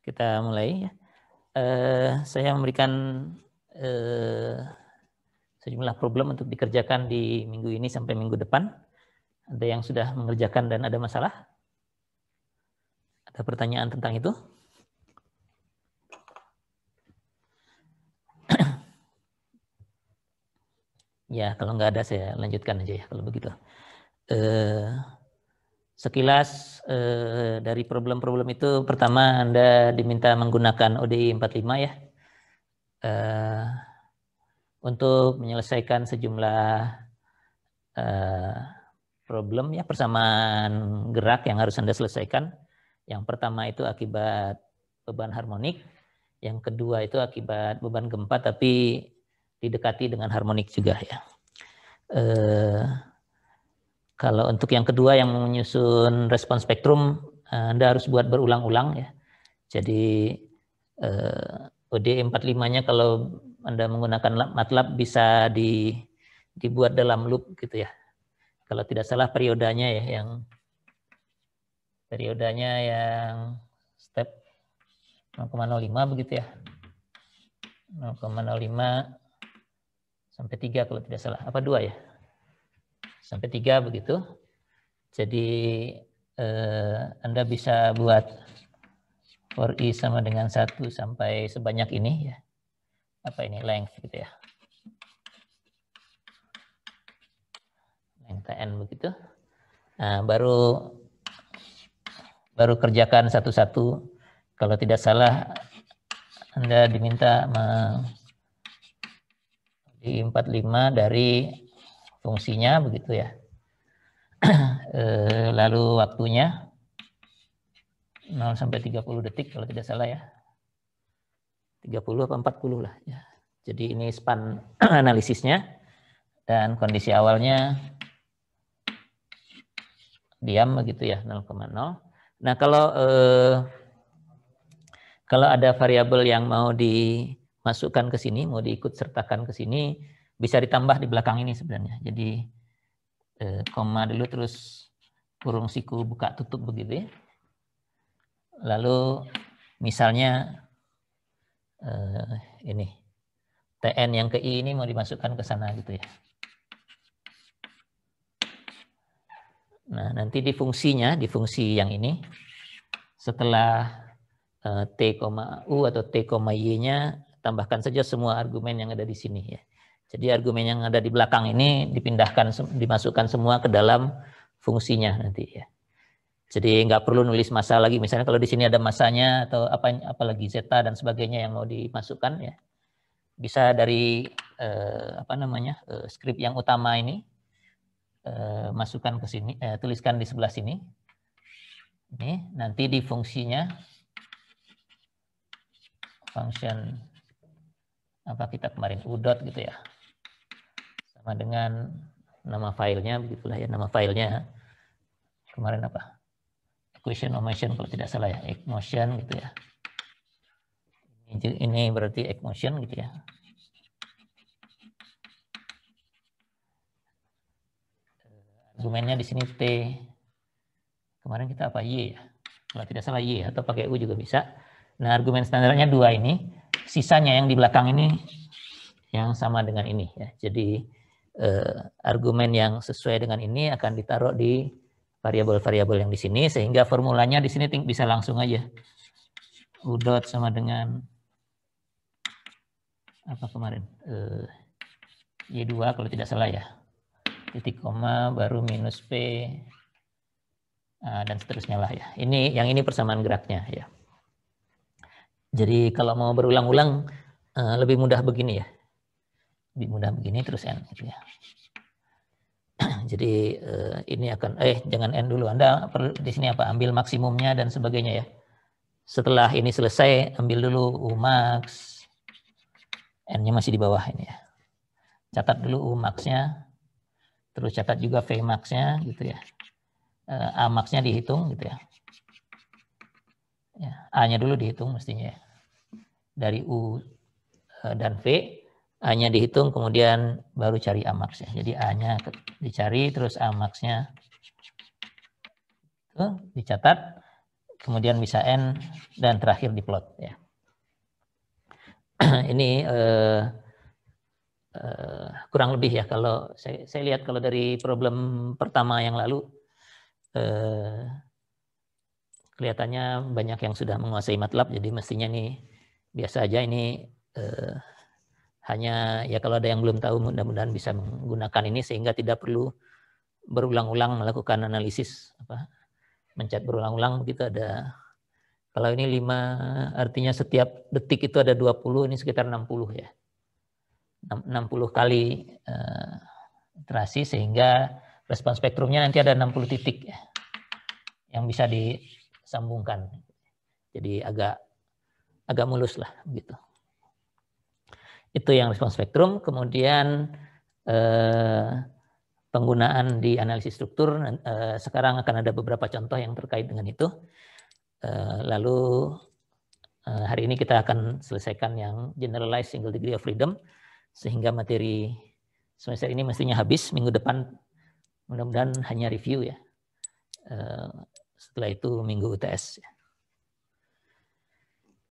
Kita mulai ya. Saya memberikan sejumlah problem untuk dikerjakan di minggu ini sampai minggu depan. Ada yang sudah mengerjakan dan ada masalah? Ada pertanyaan tentang itu? Ya, kalau nggak ada saya lanjutkan aja ya kalau begitu. Sekilas dari problem-problem itu, pertama Anda diminta menggunakan ODI 45 ya. Untuk menyelesaikan sejumlah problem ya, persamaan gerak yang harus Anda selesaikan. Yang pertama itu akibat beban harmonik, yang kedua itu akibat beban gempa tapi didekati dengan harmonik juga ya. Kalau untuk yang kedua yang menyusun respon spektrum, Anda harus buat berulang-ulang ya. Jadi ODE 45-nya kalau Anda menggunakan MATLAB bisa dibuat dalam loop gitu ya. Kalau tidak salah periodanya ya, yang step 0,05 begitu ya. 0,05 sampai 3 kalau tidak salah. Apa 2 ya? Sampai 3 begitu. Jadi Anda bisa buat for i sama dengan 1 sampai sebanyak ini ya. Apa ini? Length gitu ya. Length n begitu. Nah, baru kerjakan satu-satu. Kalau tidak salah Anda diminta di 45 dari fungsinya begitu ya. Lalu waktunya 0 sampai 30 detik kalau tidak salah ya. 30 apa 40 lah ya. Jadi ini span analisisnya dan kondisi awalnya diam begitu ya 0,0. Nah, kalau ada variabel yang mau dimasukkan ke sini, mau diikut sertakan ke sini, bisa ditambah di belakang ini sebenarnya. Jadi koma dulu terus kurung siku buka tutup begitu ya. Lalu misalnya ini TN yang ke I ini mau dimasukkan ke sana gitu ya. Nah, nanti di fungsinya, di fungsi yang ini, setelah T, U atau T, Y-nya, tambahkan saja semua argumen yang ada di sini ya. Jadi argumen yang ada di belakang ini dipindahkan, dimasukkan semua ke dalam fungsinya nanti ya. Jadi nggak perlu nulis massa lagi. Misalnya kalau di sini ada massanya atau apalagi zeta dan sebagainya yang mau dimasukkan ya, bisa dari skrip yang utama ini. Masukkan ke sini, tuliskan di sebelah sini. Ini nanti di fungsinya function apa kita kemarin udot gitu ya, sama dengan nama filenya begitulah ya, nama filenya kemarin apa, equation of motion kalau tidak salah ya, equation gitu ya. Ini berarti equation gitu ya. Argumennya di sini T. Kemarin kita apa? Y ya. Kalau tidak salah Y atau pakai U juga bisa. Nah, argumen standarnya 2 ini. Sisanya yang di belakang ini yang sama dengan ini ya. Jadi argumen yang sesuai dengan ini akan ditaruh di variabel-variabel yang di sini sehingga formulanya di sini bisa langsung aja. U dot sama dengan apa kemarin? Y2 kalau tidak salah ya. Titik koma baru minus P dan seterusnya lah ya. Yang ini persamaan geraknya ya. Jadi kalau mau berulang-ulang lebih mudah begini ya. Lebih mudah begini terus N gitu ya. Jadi ini akan jangan N dulu. Anda perlu di sini apa? Ambil maksimumnya dan sebagainya ya. Setelah ini selesai ambil dulu U max. N-nya masih di bawah ini ya. Catat dulu U max-nya. Terus catat juga V max-nya gitu ya. A max-nya dihitung gitu ya. A-nya dulu dihitung mestinya ya. Dari U dan V, A-nya dihitung kemudian baru cari A max ya. Jadi A-nya dicari terus A max-nya dicatat. kemudian bisa N, dan terakhir diplot ya. Ini kurang lebih ya, kalau saya lihat kalau dari problem pertama yang lalu kelihatannya banyak yang sudah menguasai MATLAB, jadi mestinya nih biasa aja. Ini hanya ya kalau ada yang belum tahu, mudah-mudahan bisa menggunakan ini sehingga tidak perlu berulang-ulang melakukan analisis, mencet berulang-ulang begitu. Ada, kalau ini 5 artinya setiap detik itu ada 20, ini sekitar 60 ya. 60 kali iterasi, sehingga respons spektrumnya nanti ada 60 titik ya, yang bisa disambungkan. Jadi agak mulus lah begitu. Itu yang respons spektrum. Kemudian penggunaan di analisis struktur, sekarang akan ada beberapa contoh yang terkait dengan itu. Lalu hari ini kita akan selesaikan yang generalized single degree of freedom, sehingga materi semester ini mestinya habis. Minggu depan mudah-mudahan hanya review ya. Setelah itu minggu UTS.